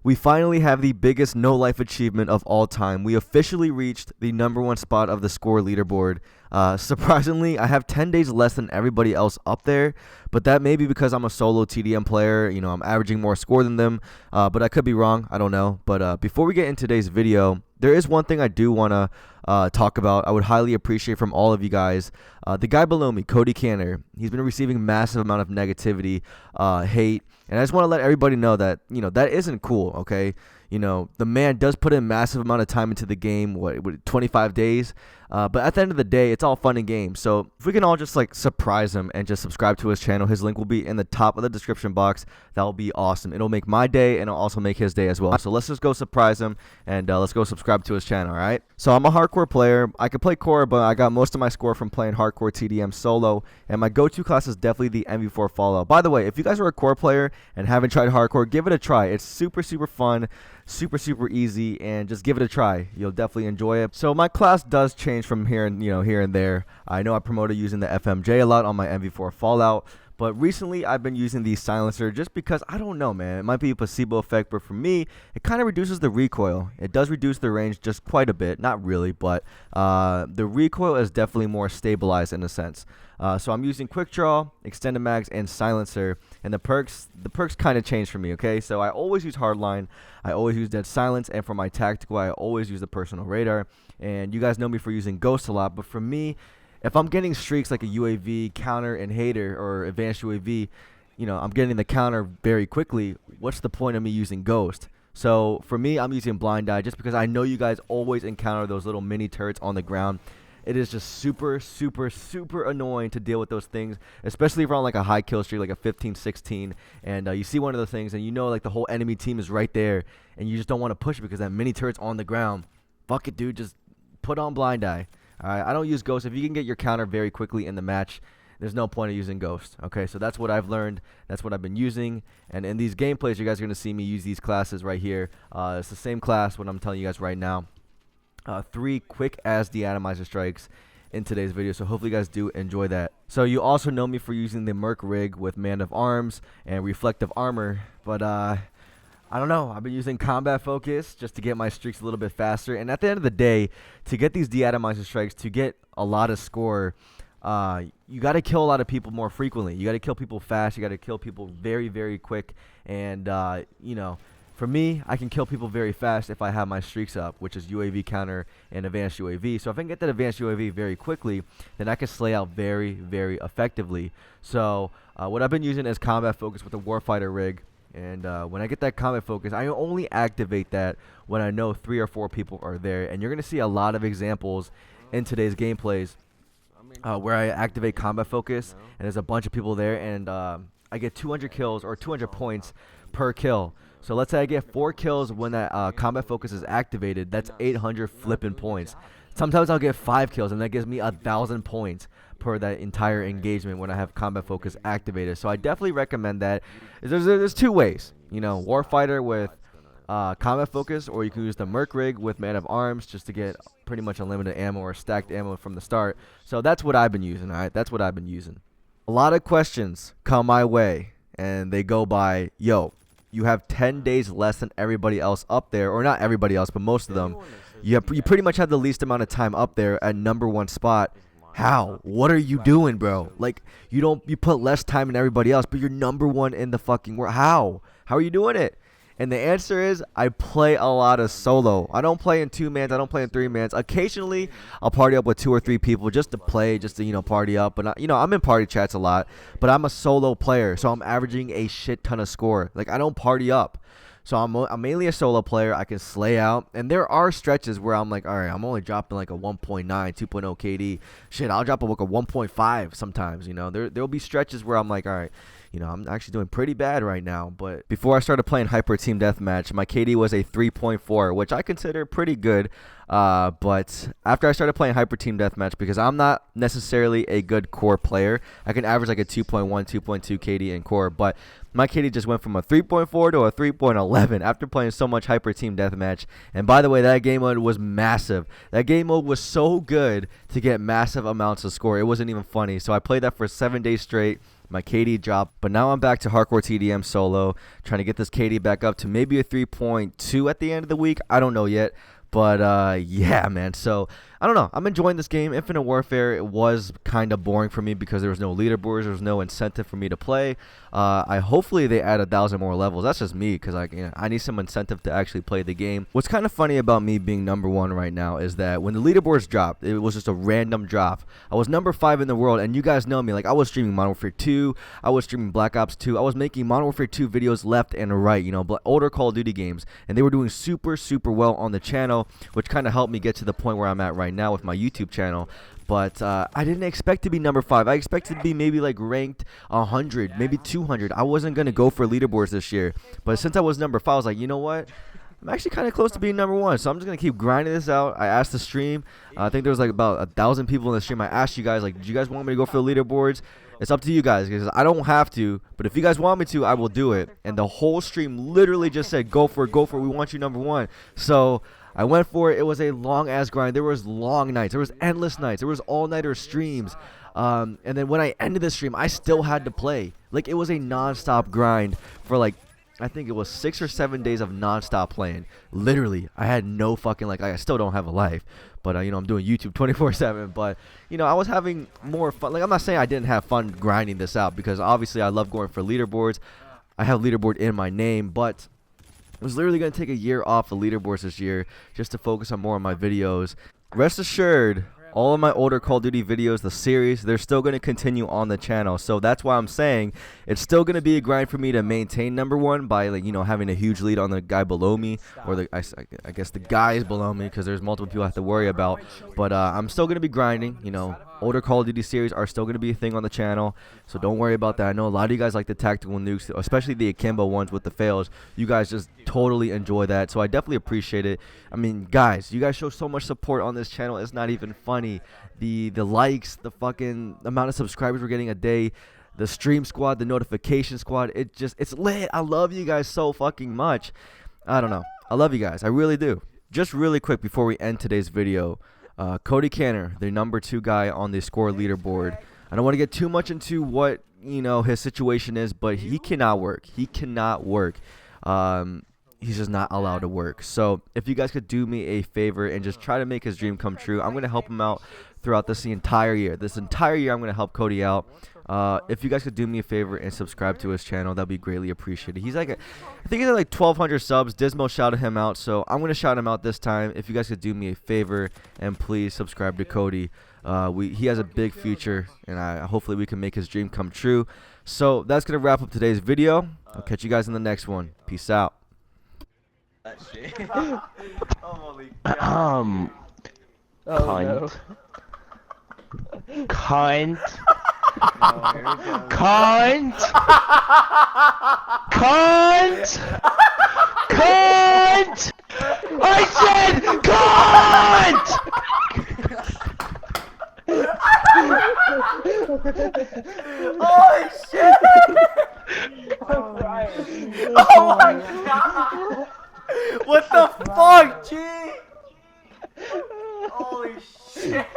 We finally have the biggest no-life achievement of all time. We officially reached the #1 spot of the score leaderboard. Surprisingly, I have 10 days less than everybody else up there, but that may be because I'm a solo TDM player. You know, I'm averaging more score than them, but I could be wrong. I don't know. But before we get into today's video, there is one thing I do want to talk about. I would highly appreciate from all of you guys. The guy below me, CoD Bo3, he's been receiving massive amount of negativity, hate, and I just want to let everybody know that, you know, that isn't cool, okay? You know, the man does put in massive amount of time into the game, what 25 days? But at the end of the day, it's all fun and games. So if we can all just like surprise him and just subscribe to his channel, his link will be in the top of the description box. That will be awesome. It'll make my day and it'll also make his day as well. So let's just go surprise him and let's go subscribe to his channel, all right? So I'm a hardcore player. I can play core, but I got most of my score from playing hardcore TDM solo. And my go-to class is definitely the MV4 Fallout. By the way, if you guys are a core player and haven't tried hardcore, give it a try. It's super, super fun. Super easy, and just give it a try. You'll definitely enjoy it. So my class does change from here and here and there. I know I promoted using the FMJ a lot on my MV4 Fallout, but recently I've been using the silencer just because, I don't know, man, it might be a placebo effect, but for me it kind of reduces the recoil. It does reduce the range just quite a bit, not really, but the recoil is definitely more stabilized in a sense. So I'm using quick draw, extended mags, and silencer, and the perks kind of changed for me. Okay, so I always use hardline, I always use dead silence, and for my tactical I always use the personal radar. And you guys know me for using ghost a lot, but for me, if I'm getting streaks like a UAV, counter, and hater, or advanced UAV, you know, I'm getting the counter very quickly. What's the point of me using ghost? So for me, I'm using blind eye just because I know you guys always encounter those little mini turrets on the ground. It is just super annoying to deal with those things, especially if we're on like a high kill streak, like a 15-16, and you see one of those things and you know like the whole enemy team is right there and you just don't want to push it because that mini turret's on the ground. Fuck it, dude, just put on blind eye. Alright, I don't use ghost. If you can get your counter very quickly in the match, there's no point of using ghost. Okay, so that's what I've learned. That's what I've been using. And in these gameplays, you guys are going to see me use these classes right here. It's the same class, what I'm telling you guys right now. 3 quick ass deatomizer strikes in today's video, so hopefully you guys do enjoy that. So you also know me for using the Merc rig with Man of Arms and reflective armor, but I don't know, I've been using combat focus just to get my streaks a little bit faster. And at the end of the day, to get these deatomizer strikes, to get a lot of score, you got to kill a lot of people more frequently. You got to kill people fast. You got to kill people very quick. And you know, for me, I can kill people very fast if I have my streaks up, which is UAV counter and advanced UAV. So if I can get that advanced UAV very quickly, then I can slay out very effectively. So what I've been using is combat focus with the Warfighter rig. And when I get that combat focus, I only activate that when I know 3 or 4 people are there. And you're going to see a lot of examples in today's gameplays where I activate combat focus and there's a bunch of people there, and I get 200 kills or 200 points per kill. So let's say I get 4 kills when that combat focus is activated. That's 800 flipping points. Sometimes I'll get 5 kills and that gives me 1,000 points per that entire engagement when I have combat focus activated. So I definitely recommend that. There's 2 ways, you know, Warfighter with combat focus, or you can use the Merc rig with Man of Arms just to get pretty much unlimited ammo or stacked ammo from the start. So that's what I've been using. All right, that's what I've been using. A lot of questions come my way and they go by, yo, you have 10 days less than everybody else up there, or not everybody else, but most of them. You pretty much have the least amount of time up there at #1 spot. How? What are you doing, bro? Like, you put less time than everybody else, but you're #1 in the fucking world. How are you doing it? And the answer is, I play a lot of solo. I don't play in 2-mans. I don't play in 3-mans. Occasionally, I'll party up with 2 or 3 people just to play, just to, you know, party up. But, you know, I'm in party chats a lot. But I'm a solo player, so I'm averaging a shit ton of score. Like, I don't party up. So I'm mainly a solo player. I can slay out. And there are stretches where I'm like, all right, I'm only dropping like a 1.9, 2.0 KD. Shit, I'll drop like a 1.5 sometimes, you know. There'll be stretches where I'm like, all right, you know, I'm actually doing pretty bad right now. But before I started playing Hyper Team Deathmatch, my KD was a 3.4, which I consider pretty good. But after I started playing Hyper Team Deathmatch, because I'm not necessarily a good core player, I can average like a 2.1, 2.2 KD in core. But my KD just went from a 3.4 to a 3.11 after playing so much Hyper Team Deathmatch. And by the way, that game mode was massive. That game mode was so good to get massive amounts of score. It wasn't even funny. So I played that for 7 days straight. My KD dropped, but now I'm back to hardcore TDM solo, trying to get this KD back up to maybe a 3.2 at the end of the week. I don't know yet. But yeah, man. So I don't know. I'm enjoying this game. Infinite Warfare, it was kind of boring for me because there was no leaderboards. There was no incentive for me to play. Hopefully they add 1,000 more levels. That's just me because I need some incentive to actually play the game. What's kind of funny about me being #1 right now is that when the leaderboards dropped, it was just a random drop. I was #5 in the world, and you guys know me. Like, I was streaming Modern Warfare 2. I was streaming Black Ops 2. I was making Modern Warfare 2 videos left and right, you know, older Call of Duty games, and they were doing super, super well on the channel, which kind of helped me get to the point where I'm at right now with my YouTube channel. But I didn't expect to be #5. I expected to be maybe like ranked 100, maybe 200. I wasn't going to go for leaderboards this year. But since I was #5, I was like, you know what? I'm actually kind of close to being #1. So I'm just going to keep grinding this out. I asked the stream. I think there was like about 1,000 people in the stream. I asked you guys, like, do you guys want me to go for the leaderboards? It's up to you guys because I don't have to. But if you guys want me to, I will do it. And the whole stream literally just said, go for it, go for it. We want you #1. So I went for it. It was a long-ass grind. There was long nights. There was endless nights. There was all-nighter streams. And then when I ended the stream, I still had to play. Like, it was a non-stop grind for, like, I think it was 6 or 7 days of non-stop playing. Literally, I had no fucking, like, I still don't have a life. But, you know, I'm doing YouTube 24/7. But, you know, I was having more fun. Like, I'm not saying I didn't have fun grinding this out because, obviously, I love going for leaderboards. I have leaderboard in my name, but I was literally going to take a year off the leaderboards this year just to focus on more of my videos. Rest assured, all of my older Call of Duty videos, the series, they're still going to continue on the channel. So that's why I'm saying it's still going to be a grind for me to maintain #1 by, like, you know, having a huge lead on the guy below me, or I guess the guys below me, because there's multiple people I have to worry about. But I'm still going to be grinding, you know. Older Call of Duty series are still going to be a thing on the channel, so don't worry about that. I know a lot of you guys like the tactical nukes, especially the akimbo ones with the fails. You guys just totally enjoy that, so I definitely appreciate it. I mean, guys, you guys show so much support on this channel. It's not even funny. The likes, the fucking amount of subscribers we're getting a day, the stream squad, the notification squad, it's lit. I love you guys so fucking much. I don't know. I love you guys. I really do. Just really quick before we end today's video, Cody Canner, the #2 guy on the score leaderboard. I don't want to get too much into what, you know, his situation is, but he cannot work. He cannot work. He's just not allowed to work. So if you guys could do me a favor and just try to make his dream come true, I'm going to help him out throughout this entire year. This entire year, I'm going to help Cody out. If you guys could do me a favor and subscribe to his channel, that'd be greatly appreciated. He's like, I think he's at like 1,200 subs. Dismo shouted him out, so I'm gonna shout him out this time. If you guys could do me a favor and please subscribe to Cody. He has a big future, and hopefully we can make his dream come true. So that's gonna wrap up today's video. I'll catch you guys in the next one. Peace out. That shit. Cunt. Cunt. Cunt! Cunt! Cunt! I said cunt! Holy shit! Oh my god! What the fuck, G? Holy shit!